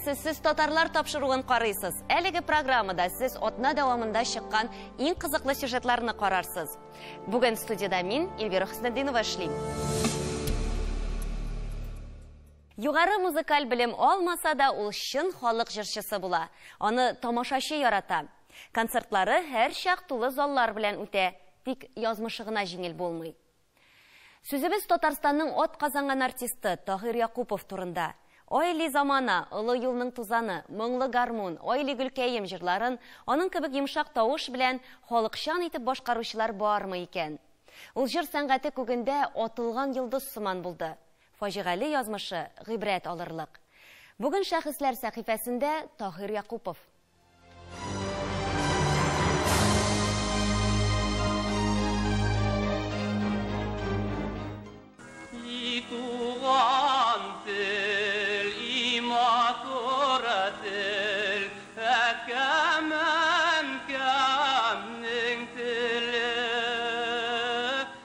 Беләсез, сез татарлар тапшыруын карыйсыз. Әлеге программада сез атна дәвамында чыккан иң кызыклы сюжетларны карарсыз. Бүген студияда мин, Эльвира Хөснетдинова эшлим. Югары музыкаль белем алмаса да ул чын халык җырчысы була. Аны тамашачы ярата. Концертлары һәр чак тулы заллар белән үтә, тик язмышы гына җиңел булмый. Сүзебез Татарстанның от казанган артисты Таһир Якупов турында. Ойли замана, Олы юлның тузаны, Моңлы гармун, Ойли гөлкәем җырларын аның кебек йомшак тавыш белән халыкчан итеп башкаручылар бармы икән? Ул җыр сәнгате күгендә атылган йолдыз сыман булды. Фаҗигале язмышы гыйбрәт алырлык. Бүген шәхесләр сәхифәсендә Таһир Якупов.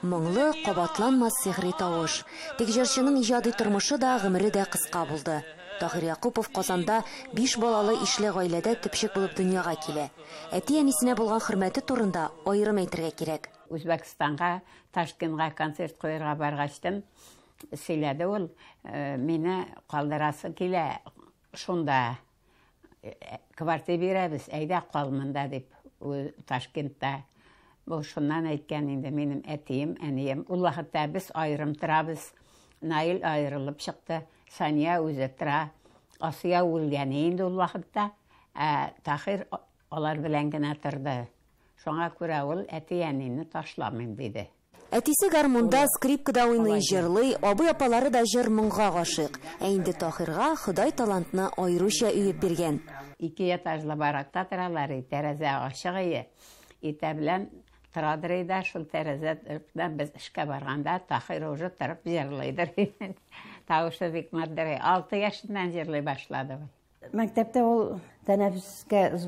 Моңлы, кабатланмас сихри тавыш. Тик җырчының иҗади тормышы да, гомере дә кыска булды. Таһир Якупов Казанда 5 балалы ишле гаиләдә төпчек булып дөньяга килә. Әти-әнисенә булган хөрмәте турында аерым әйтергә кирәк. Үзбәкстанга, Ташкентка концерт куярга баргачтым. Сөйләде ул, мине калдырасы килә, шунда квартира бирәбез, әйдә кал монда дип, Ташкентта. Бу шуннан әйткән инде минем әтием, әнием. Ул вакытта без аерым торабыз. Наил аерылып чыкты, Сания үзе тора. Асия үлгән инде ул вакытта. Таһир алар белән генә торды. Шуңа күрә ул әти-әнине ташламыйм диде. Әтисе гармунда, скрипкада уйный, җырлый, абый-апалары да җыр моңга гашык. Ә инде Таһирга Ходай талантны аеруча үеп биргән. 2 этажлы баракта торалар, тәрәзә ачык ите белән торадыр иде, шул тәрәзәдән без эшкә барганда Таһир уже торып җырлыйдыр. Тавышы бик матдәр. 6 яшеннән җырлый башлады. Мәктәптә ул тәнәфескә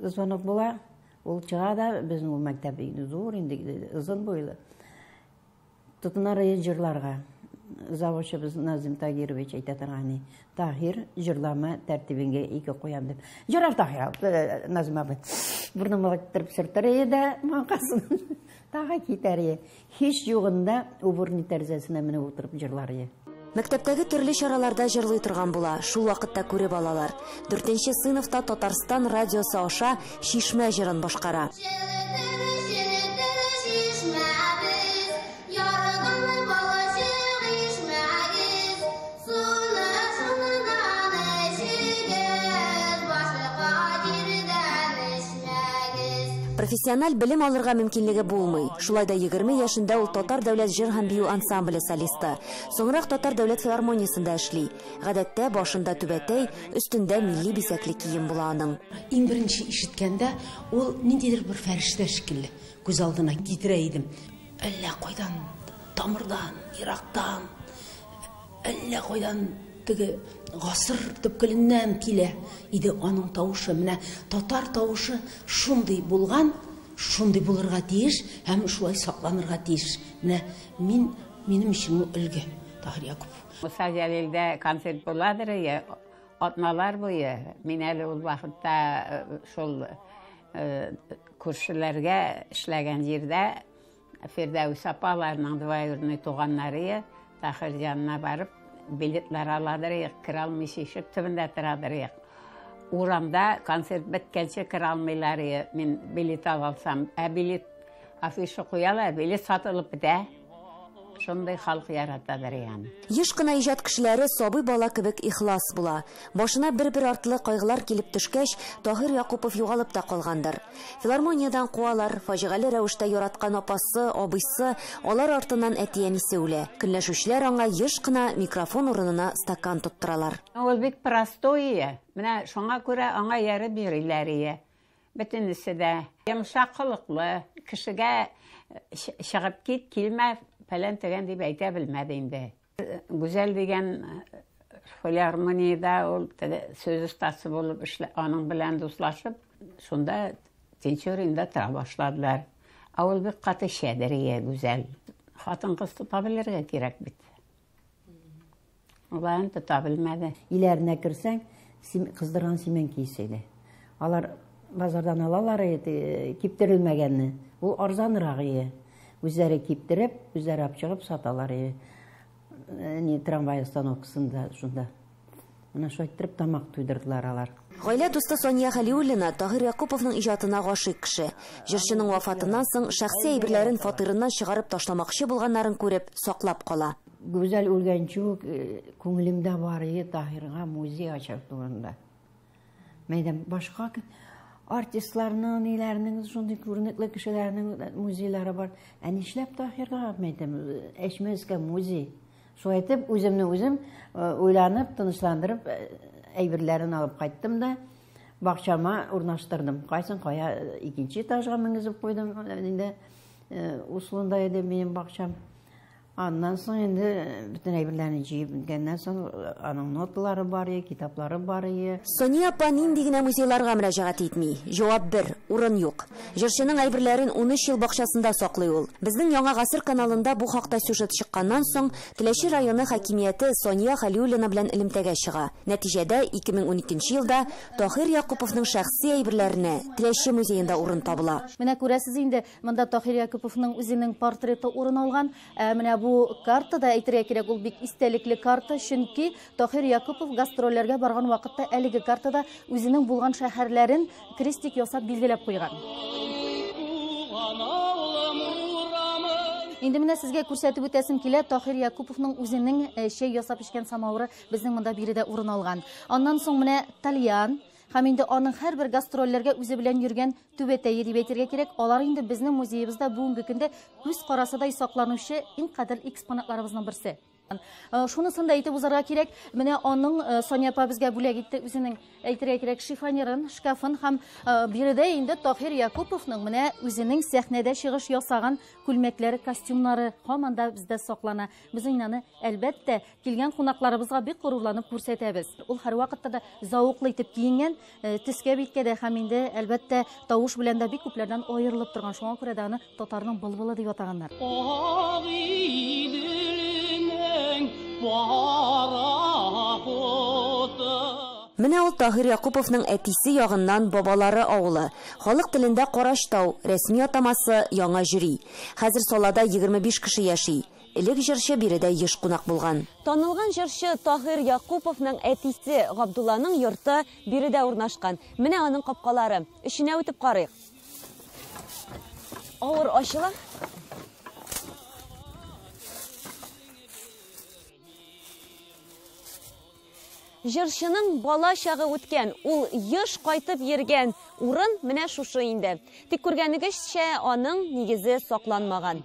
звонок була. Ул чыга да безнең мәктәп зур инде, озын буйлы. Тотынар җырларга. Заводчыбыз Назим Тагирович әйтә торган, Таһир җырлама тәртибеңгә 2 куям дип. Җырлар Таһир, Назим абый. Бурнымга тиреп сыртыр иде, маңкасын. Тага китәр. Һич югында убырны тәрзәсенә менә утырып җырлар. Мәктәптәге төрле чараларда җырлый торган була. Шул вакытта күреп алалар. 4нче сыйныфта Татарстан радиосы аша Шишмә җырын башкара. Профессиональ белем алырга мөмкинлеге булмый. Шулай да 20 яшендә ул Татар дәүләт җыр һәм бию ансамбле солисты. Соңрак Татар дәүләт филармониясендә эшли. Гадәттә башында түбәтәй, өстендә милли бисәкле кием була аның. Иң беренче ишеткәндә ул ниндидер бер фәрештә шикелле күз алдына китерә идем. Әллә кайдан, тамырдан, ерактан, әллә кайдан теге гасыр төпкеленнән килә иде аның тавышы. Менә татар тавышы шундый булган, шундый булырга тиеш һәм шулай сакланырга тиеш. Менә минем өчен үлге Таһир Якупов. Муса Җәлилдә концерт буладыр, атналар буе. Мин әле ул вакытта шул күршеләргә эшләгән җирдә Фирдәүс апаларның двоюродный туганнары Таһир янына барып билетлар аладыр, киралмыйча ишек төбендә торадыр. Урамда концерт беткәнче киралмыйлар. Мин билет алсам, билет афиша куялар, билет сатылып бетә. Шундай халык яратадыр яны. Еш кына иҗат кешеләре сабый бала кебек ихлас була. Башына бер-бер артлы кайгылар килеп төшкәч, Таһир Якупов югалып та калгандыр. Филармониядән куалар, фаҗигале рәвештә яраткан апасы, абыйсы, алар артыннан әти-әнисе үлә. Көнләшүчеләр аңа еш кына микрофон урынына стакан тоттыралар. Ул бик простой. Менә шуңа күрә аңа яры бириләр. Бөтенесе дә йомшак хылыклы, кешегә чыгып килмә фәлән тегән дип әйтә белмәде инде. Гүзәл дигән филармониядә ул сөз остасы булып аның белән дуслашып, шунда тинчуринда тора башладылар. Ул бик каты шәдер гүзәл. Хатын-кыз тота белергә кирәк бит. Уларын тота белмәде. Иләренә керсәң, кыздырган семен кийсейле. Алар базардан алалар, киптерилмегенни. Ул арзаныраак ие. Үзләре киптереп, үзләре алып чыгып саталар ие. Трамвай остановкасында шунда. Мына шулай итеп тамак туйдырдылар алар. Гаилә дусты Сония Халиуллина Таһир Якуповның иҗатына гашыйк кеше. Җырчының вафатыннан соң шәхси әйберләрен фатирыннан чыгарып ташламакчы булганнарын күреп саклап кала. Гүзәл үлгәнче үк күңелемдә бар иде Таһирга музей ачар турында. Мәйдән башка артистларның, ниләрнең шундый күренекле кешеләрнең музейлары бар. Ә нишләп Таһирга мәйдән Әчмәскә музей? Шулай итеп үземне үзем уйланып, тынычландырып, әйберләрен алып кайттым да бакчама урнаштырдым. Кайсын кая икенче этажга менгезеп куйдым. Инде услында иде минем бакчам. Аннан соң инде бүтән әйберләрне җыеп беткәннән соң аның ноталары бар, китаплары бар. Сония апа нинди генә музейларга мөрәҗәгать итми. Җавап бер, урын юк. Җырчының әйберләрен 13 ел бакчасында саклый ул. Безнең Яңа гасыр каналында бу хакта сюжет чыкканнан соң Теләче районы хакимияте Сония Халиуллина белән элемтәгә чыга. Нәтиҗәдә 2012 елда Таһир Якуповның шәхси әйберләренә Теләче музеенда урын табыла. Менә күрәсез инде, монда Таһир Якуповның үзенең портреты урын алган. Менә бу картада әйтергә кирәк, ул бик истәлекле карта, чөнки Таһир Якупов гастрольләргә барган вакытта әлеге картада үзенең булган шәһәрләрен крестик ясап билгеләп куйган. Инде менә сезгә күрсәтеп үтәсем килә, Таһир Якуповның үзенең чәй ясап эчкән самавыры безнең монда биредә урын алган. Аннан соң менә Тальян һәм инде аның һәрбер гастрольләргә үзе белән йөргән түбәтәе дип әйтергә кирәк. Алар инде безнең музеебызда бүгенге көндә күз карасыдай сакланучы иң кадерле экспонатларыбызның берсе. Шунысын да әйтеп узарга кирәк. Менә аның Соня апа безгә бүләк итте үзенең әйтергә кирәк шифонерын, шкафын һәм биредә инде Таһир Якуповның менә үзенең сәхнәдә чыгыш ясаган күлмәкләре, костюмнары һаман да бездә саклана. Без аны әлбәттә килгән кунакларыбызга бик горурланып күрсәтәбез. Ул һәрвакытта да зауыклы итеп киенгән, төскә биткә дә һәм инде әлбәттә тавыш белән дә бик күпләрдән аерылып торган. Шуңа күрә дә аны татарның былбылы дип атаганнар. Менә ул Таһир Якуповның әтисе ягыннан бабалары авылы. Халык телендә Караштау, рәсми атамасы Яңа Җөри. Хәзер салада 25 кеше яши. Элек җырчы биредә еш кунак булган. Танылган җырчы Таһир Якуповның әтисе Габдулланың йорты биредә урнашкан. Менә аның капкалары. Эченә үтеп карыйк. Авыр ачыла. Җырчының бала чагы үткән, ул еш кайтып йөргән урын менә шушы инде. Тик күргәнегезчә, аның нигезе сакланмаган.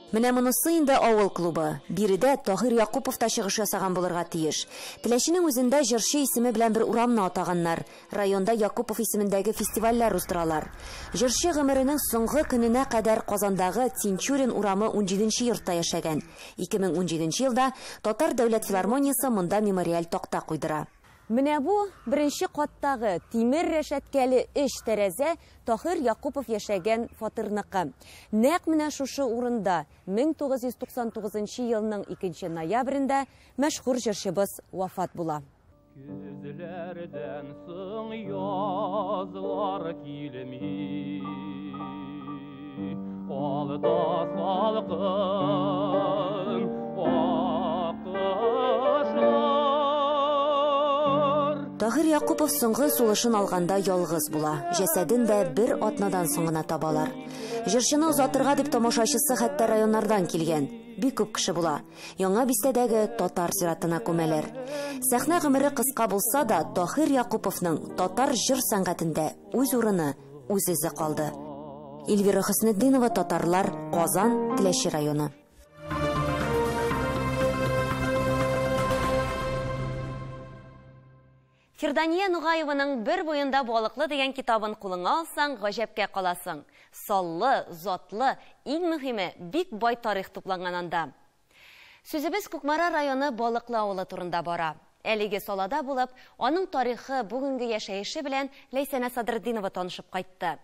Менә монысы инде авыл клубы. Биредә Таһир Якупов та чыгыш ясаган булырга тиеш. Теләченең үзендә җырчы исеме белән бер урамны атаганнар. Районда Якупов исемендәге фестивальләр уздыралар. Җырчы гомеренең соңгы көненә кадәр Казандагы Тинчурин урамы 17нче йортта яшәгән. 2017 елда Татар дәүләт филармониясе монда мемориаль такта куйдыра. Менә бу беренче каттагы тимер рәшәткәле эш тәрәзә Таһир Якупов яшәгән фатирныкы. Нәкъ менә шушы урында 1999 елның 2 ноябрендә мәшһүр җырчыбыз вафат була. Күзләрдән соң язлар килми, алда салкын Таһир Якупов соңгы сулышын алганда ялгыз була. Җәсәден дә бер атнадан соңына табалар. Җырчыны озатырга дип тамашачысы хәтта районнардан килгән. Бик күп кеше була. Яңа бистәдәге татар зиратына күмәләр. Сәхнә гомере кыска булса да, Таһир Якуповның татар җыр сәнгатендә үз урыны, үз изе калды. Эльвира Хөснетдинова, Татарлар, Казан, Теләче районы. Фирдания Нугаеваның «Бер буенда балыклы» дигән китабын кулыңа алсаң, гаҗәпкә каласың. Саллы, затлы, иң мөһиме, бик бай тарих тупланган анда. Сүзебез Күкмара районы Балыклы авылы турында бара. Әлеге салада булып, аның тарихы, бүгенге яшәеше белән Ләйсәнә Садретдинова танышып кайтты.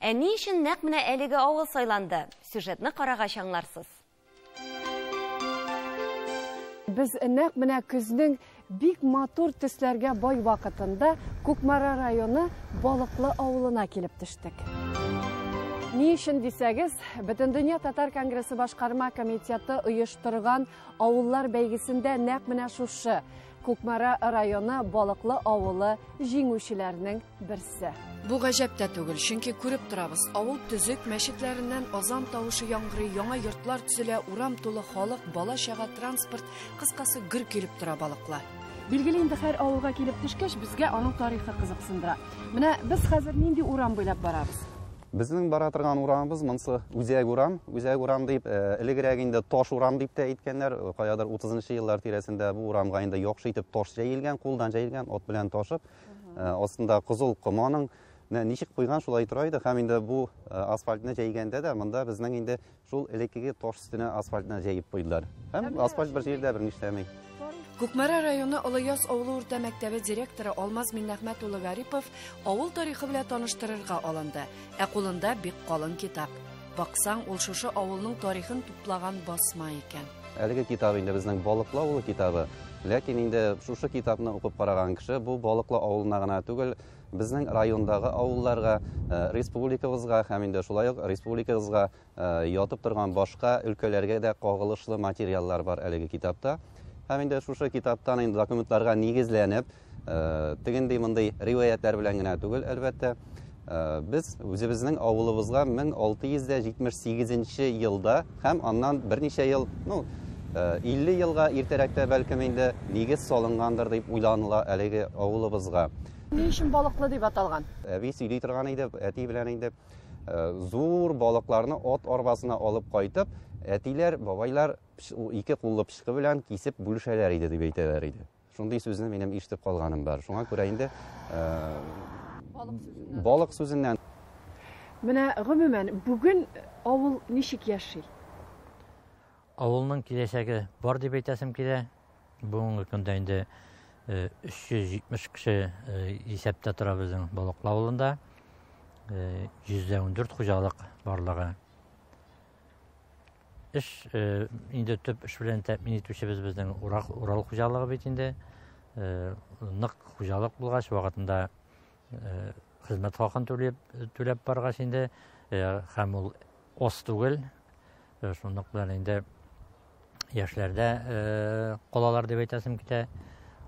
Ә ни өчен нәкъ менә әлеге авыл сайланды? Сюжетны карагач аңларсыз. Без нәкъ менә көзнең бик матур төсләргә бай вакытында Күкмара районы Балыклы авылына килеп төштек. Ни өчен дисәгез, Бөтендөнья татар конгрессы башкарма комитеты оештырган авыллар бәйгесендә нәкъ менә шушы Күкмара районы Балыклы авылы җиңүчеләренең берсе. Бу гаҗәп тә түгел, чөнки күреп торабыз, авыл төзек, мәчетләреннән азан тавышы яңгырый, яңа йортлар төзелә, урам тулы халык, бала-чага, транспорт, кыскасы гөр килеп тора Балыкла. Билгеле инде һәр авылга килеп төшкәч, безгә аның тарихы кызыксындыра. Менә без хәзер нинди урам буйлап барабыз? Безнең бара торган урамыбыз монсы Үзәк урам дип, элегрәк инде Таш урам дип тә әйткәннәр. Каядыр 30-нчы еллар тирәсендә бу урамга инде яхшы итеп таш җәелгән, кулдан җәелгән, от белән ташып, астында кызыл команың ничек куйган шулай тора иде. Һәм инде бу асфальтны җәйгәндә дә монда безнең инде шул элеккеге таш өстенә асфальтны җәеп куйдылар. Һәм асфальт бер җирдә бер нишләмәй. Күкмара районы Олыяз авылы урта мәктәбе директоры Алмаз Миннәхмәт улы Гарипов авыл тарихы белән таныштырырга алынды. Ә кулында бик калын китап. Баксаң, ул шушы авылның тарихын туплаган басма икән. Әлеге китап инде безнең Балыклы авылы китабы. Ләкин инде шушы китапны укып караган кеше бу Балыклы авылына гына түгел, безнең райондагы авылларга, республикабызга һәм инде шулай ук республикабызга ятып торган башка өлкәләргә дә кагылышлы материаллар бар әлеге китапта. Һәм инде шушы китаптан инде документларга нигезләнеп, тегендәй мондый риваятлар белән генә түгел, әлбәттә, без үзебезнең авылыбызга 1678 елда һәм аннан берничә ел, 50 елга иртәрәктә бәлкем инде нигез салынгандыр дип уйланыла әлеге авылыбызга. Ни өчен Балыклы дип аталган? Әби сөйли торган иде, әти белән инде зур балыкларны от арбасына алып кайтып, әтиләр, бабайлар ике куллы пычкы белән кисеп бүлешәләр иде дип әйтәләр иде. Шундый сүзне минем ишетеп калганым бар. Шуңа күрә инде балык сүзеннән. Менә гомумән бүген авыл ничек яши? Авылның киләчәге бар дип әйтәсем килә. Бүгенге көндә инде 370 кеше исәптә тора безнең Балыклы авылында. 114 хуҗалык барлыгы. Эш инде төп эш белән тәэмин итүчебез безнең Урал хуҗалыгы бит инде. Нык хуҗалык булгач вакытында хезмәт хакын түләп баргач инде һәм ул ос түгел. Шундый белән инде яшьләрдә калалар дип әйтәсем китә.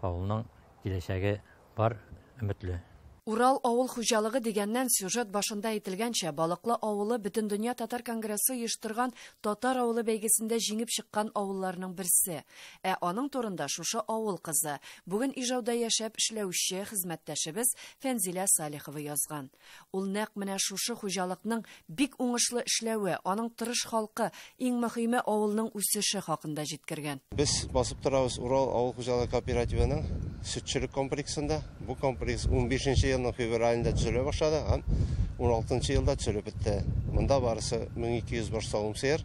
Авылның киләчәге бар, өметле. Урал авыл хуҗалыгы дигәннән сюжет башында әйтелгәнчә, Балыклы авылы Бөтендөнья татар конгрессы оештырган татар авылы бәйгесендә җиңеп чыккан авылларның берсе. Ә аның турында шушы авыл кызы, бүген Ижауда яшәп эшләүче хезмәттәшебез Фәнзилә Салихова язган. Ул нәкъ менә шушы хуҗалыкның бик уңышлы эшләве, аның тырыш халкы, иң мөһиме авылның үсеше хакында җиткергән. Без басып торабыз Урал авыл хуҗалыгы кооперативының сөтчелек комплексында. Бу комплекс 15 елның февралендә төзелә башлады һәм 16 елда төзелеп бетте. Монда барысы 1200 баш савым сыер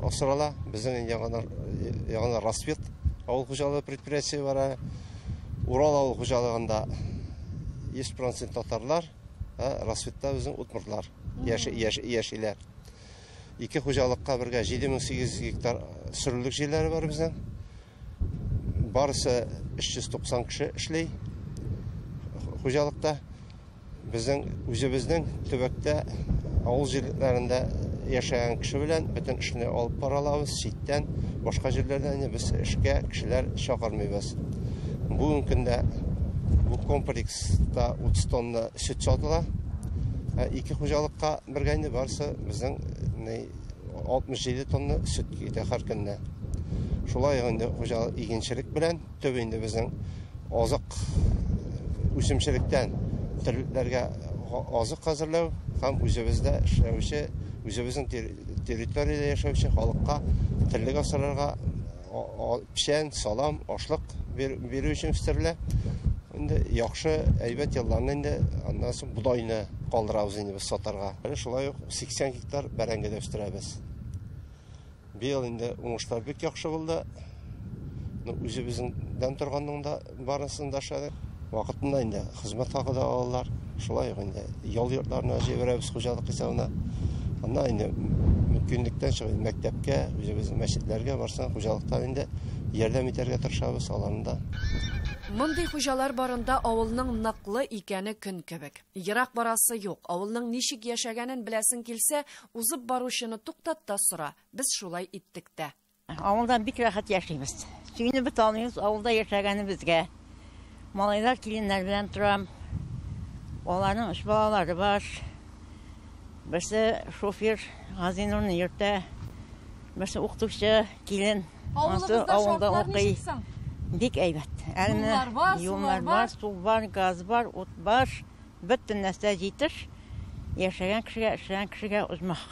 асрала. Безнең яңа Рассвет авыл хуҗалыгы предприятие бар. Урал авыл хуҗалыгында 100% татарлар, Рассветта безнең утмуртлар, яшиләр. Ике хуҗалыкка бергә 7800 гектар сөрелек җирләре бар безнең. Барысы 390 кеше эшли. Хуҗалыкта безнең үзебезнең төбәктә авыл җирләрендә яшәгән кеше белән бөтен эшне алып баралабыз. Читтән башка җирләрдән без эшкә кешеләр чакырмыйбыз. Бүген көндә бу комплекста 30 тонна сөт сатыла. Ике хуҗалыкка бергә инде барысы безнең 67 тонна сөт китә һәр көнне. Шулай инде хуҗалык игенчелек белән төбе инде безнең азык үсемчелектән төрләргә азык хәзерләү һәм үзебездә эшләүче, үзебезнең территориядә яшәүче халыкка терлек асрарга печән, салам, ашлык бирү өчен үстерелә. Инде яхшы әйбәт елларны инде аннан соң будайны калдырабыз инде без сатарга. Шулай ук 80 гектар бәрәңгедә үстерәбез. Быел инде уңышлар бик яхшы булды. Үзебездән торганның да барысын да шәһәр вакытында инде хезмәт хакы да алалар. Шулай инде ял йортларына җибәрәбез хуҗалык хисабына. Аннан инде мөмкинлектән чыгып мәктәпкә, үзебезнең мәчетләргә барсаң, хуҗалыктан инде ярдәм итәргә тырышабыз аларында. Мондый хуҗалар барында авылның ныклы икәне көн кебек. Ерак барасы юк. Авылның ничек яшәгәнен беләсең килсә, узып баручыны туктатта сора. Без шулай иттек тә. Авылда бик рәхәт яшибез. Сөйне бит алмыйбыз авылда яшәгәнебезгә. Малайлар киленнәр белән торам. Аларның 3 балалары бар. Берсе шофер, Газинурны йөртә. Берсе укытучы, килен. Авылда укый. Бик әйбәт. Юллар бар, су бар, газ бар, ут бар. Бөтен нәрсә җитеш. Яшәгән кешегә, эшләгән кешегә узмак.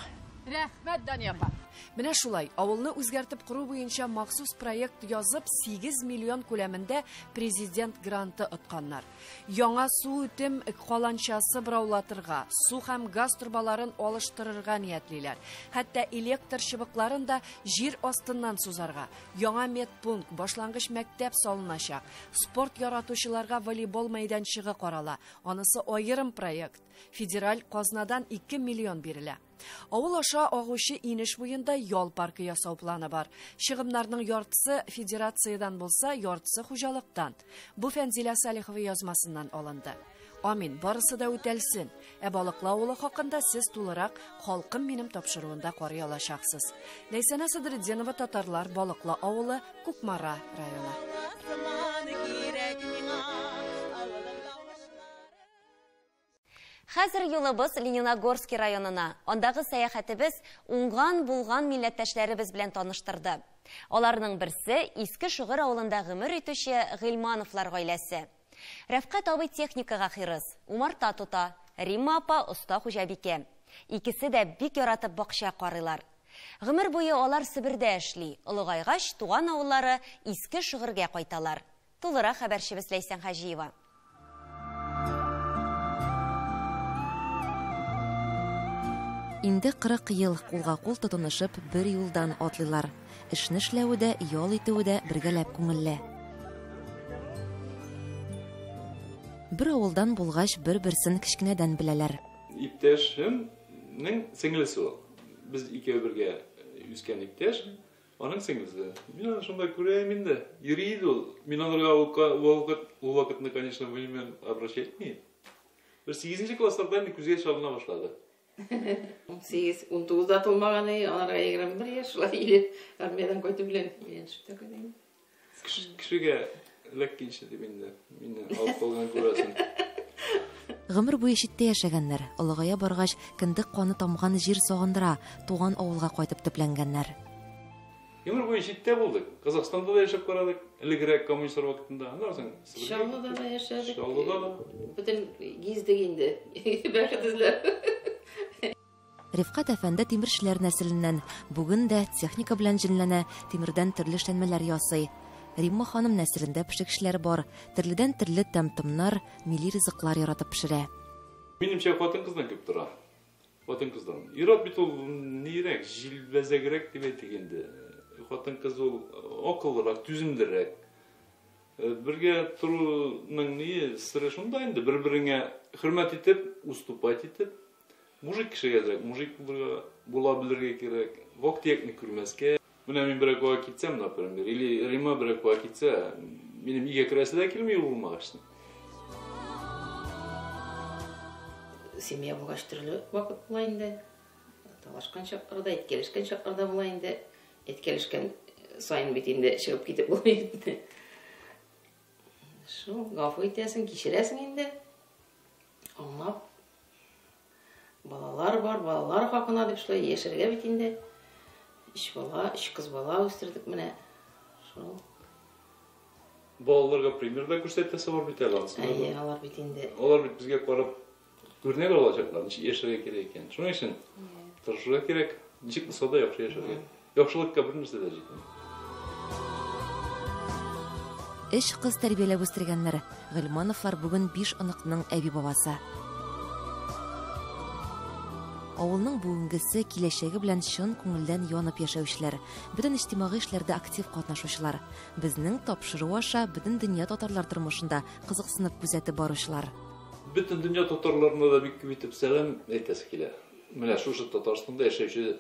Рәхмәт, Дания апа. Менә шулай, авылны үзгәртеп кору буенча махсус проект язып 8 миллион күләмендә президент гранты отканнар. Яңа су үтем каланчасы быраулатырга, су һәм газ турбаларын алыштырырга ниятлиләр. Хәтта электр чыбыкларын да җир астыннан сузарга. Яңа медпункт, башлангыч мәктәп салыначак. Спорт яратучыларга волейбол мәйданчыгы карала. Анысы аерым проект. Федераль казнадан 2 миллион бирелә. Авыл аша агучы инеш буенда ял паркы ясау планы бар. Чыгымнарның яртысы федерациядан булса, яртысы хуҗалыктан. Бу Фәнзилә Салихова язмасыннан алынды. Амин, барысы да үтәлсен. Балыклы авылы хакында сез тулырак халкым минем тапшыруында карый алачаксыз. Ләйсәнә Садретдинова, татарлар, Балыклы авылы, Кукмара районы. Хәзер юлыбыз Лениногорский районына. Андагы сәяхәтебез уңган булган милләттәшләребез белән таныштырды. Аларның берсе Иске Шыгыр авылында гомер итүче Гыйльмановлар гаиләсе. Рәфкать абый техникага хирыс, умарта тута, Римма апа оста хуҗабикә. Икесе дә бик яратып бакча карыйлар. Гомер буе алар Себердә эшли, олыгайгач туган авыллары Иске Шыгырга кайталар. Тулырак хәбәрчебез Ләйсән Хаҗиева. Инде 40 ел кулга-кул тотынышып бер юлдан атлыйлар. Эшне эшләүе дә, ял итүе дә бергәләп күңелле. Бер авылдан булгач бер-берсен кичкенәдән беләләр. Иптәшемнең сеңлесе ул. Без икәү бергә үскән иптәш, аның сеңлесе. Мин шунда күрәм инде. Йөри иде ул. Мин аларга ул вакытны, конечно, белмәм, обращать не. Бер 8нче классларда күзгә чалына башлады. 8-19 тулмаганы, аларга 21 яшь, шулай армиядан кайтып белән өйрәнешеп тә калдым. Кешегә ләккинче дип инде. Мине алып калган күрәсең. Гомер буе читтә яшәгәннәр, олыгая баргач, кендек каны тамган җир сагындыра, туган авылга кайтып төпләнгәннәр. Гомер буе читтә булдык. Казакстанда да яшәп карадык, элегрәк коммунистлар вакытында. Аннан Шаллыда да яшәдек. Шаллыда да. Бүтән гиздек инде. Бәхетсезләр. Рифкат әфәнде тимерчеләр нәселеннән, бүген дә техника белән җинләнә, тимердән төрле эшләнмәләр ясый. Римма ханым нәселендә пешекчләр бар, төрледән төрле тәмтымнар, милли ризыклар яратып пешерә. Минемчә хатын-кыздан күп тора. Хатын-кыздан. Ират бит ул нирәк, җилбәзәгрәк дип әйтик инде. Хатын-кыз ул акыллырак, түземлерәк. Бергә торуның ни сыры шунда инде, бер-береңә хөрмәт итеп, уступать итеп. Мужик кешегә кирәк, мужик була белергә кирәк, вак-төякне күрмәскә. Менә мин берәр куа китсәм, например, или Рима берәр куа китсә, минем игә керәсе дә килми булмагач. Семья булгач төрле вакыт була инде. Талашкан чакларда, әйткәлешкән чакларда була инде. Әйткәлешкән сайын бит инде чыгып китеп булмый инде. Шул гафу итәсең, кичерәсең инде. Аңлап балалар бар, балалар хакына дип шулай яшәргә бит инде. 3 кыз бала үстердек менә. Шул. Балаларга примерда күрсәтәсе бар бит әле. Алар бит инде. Алар бит безгә карап күрнәк алачаклар, ничек яшәргә кирәк икән. Шуның өчен тырышырга кирәк, ничек булса да яхшы яшәргә. Яхшылыкка бер нәрсә дә җитми. Эш кыз тәрбияләп үстергәннәр. Гыйльмановлар бүген 5 оныкның әби бабасы. Авылның бүгенгесе киләчәге белән чын күңелдән янып яшәүчеләр, бөтен иҗтимагый эшләрдә актив катнашучылар. Безнең тапшыру аша бөтен дөнья татарлар тормышында кызыксынып күзәтеп баручылар. Бөтен дөнья татарларына да бик күп итеп сәлам әйтәсе килә. Менә шушы Татарстанда яшәүче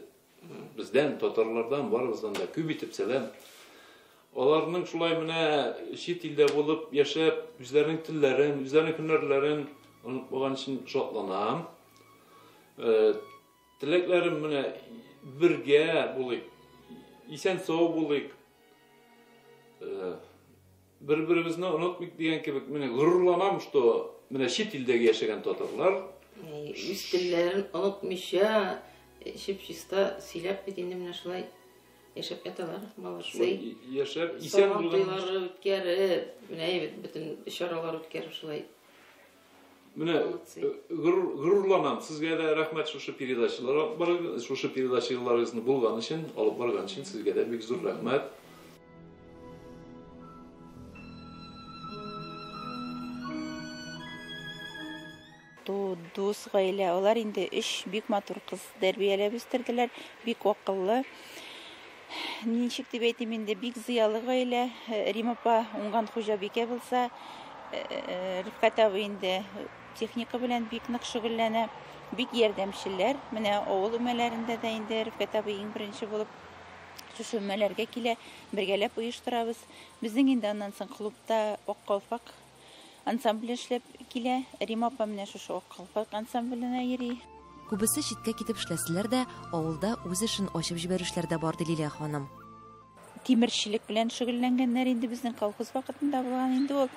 Бізден, татарлардан, барыбыздан да көп итеп сәлем. Аларның шулай менә чит илдә булып яшәп, үзләренең телләрен, үзләренең һөнәрләрен онытмаган өчен шатланам. Теләкләрем менә бергә булыйк, исән сау булыйк. Бер-беребезне онытмыйк дигән кебек, менә горурланам, что менә чит илдәге яшәгән татарлар үз телләрен онытмыйча, чип-чиста сөйләп бит инде менә шулай яшәп яталар, молодцы. Яшәп, исән булган үткәреп, менә бөтен чаралар үткәреп шулай. Менә горурланам. Сезгә дә рәхмәт шушы передачаларыгызны булган өчен, алып барган өчен сезгә дә бик зур рәхмәт. Дус гаилә, алар инде 3 бик матур кыз тәрбияләп үстерделәр, бик акыллы. Ничек дип әйтим инде, бик зыялы гаилә. Рим апа уңган хуҗабикә булса, Рифкат абый инде техника белән бик нык шөгыльләнә, бик ярдәмчеләр. Менә авыл өмәләрендә дә инде Рифкат абый иң беренче булып шушы өмәләргә килә, бергәләп оештырабыз. Безнең инде аннан соң клубта Ак калфак ансамбль эшләп килә. Рим апа менә шушы Ак калфак ансамбленә йөри. Күбесе читкә китеп эшләсәләр дә, авылда үз эшен ачып җибәрүчләр дә бар, Лилия ханым. Тимерчелек белән шөгыльләнгәннәр инде безнең колхоз вакытында булган инде ул.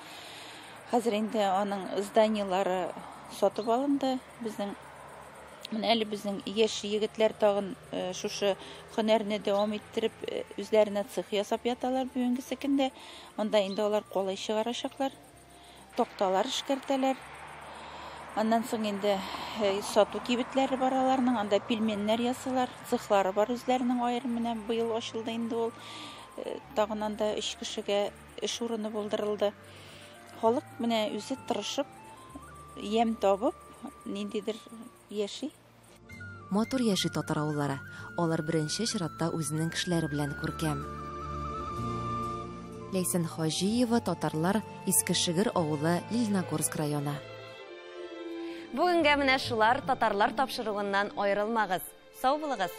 Хәзер инде аның зданиялары сатып алынды. Безнең менә әле безнең яшь егетләр тагын шушы һөнәрне дәвам иттереп үзләренә цех ясап яталар бүгенге көндә. Анда инде алар калай чыгарачаклар. Токталар эшкәртәләр. Аннан соң инде сату кибетләре бар аларның, анда пельменнәр ясалар, цехлары бар үзләренең аерым менә быел ачылды инде ул. Тагын анда 3 кешегә эш урыны булдырылды. Халык менә үзе тырышып, ям табып, ниндидер яши. Матур яши татар авыллары. Алар беренче чиратта үзенең кешеләре белән күркәм. Ләйсән Хаҗиева, татарлар, Иске Шигырь авылы, Лениногорск районы. Бүгенгә менә шулар, татарлар тапшыруыннан аерылмагыз. Сау булыгыз.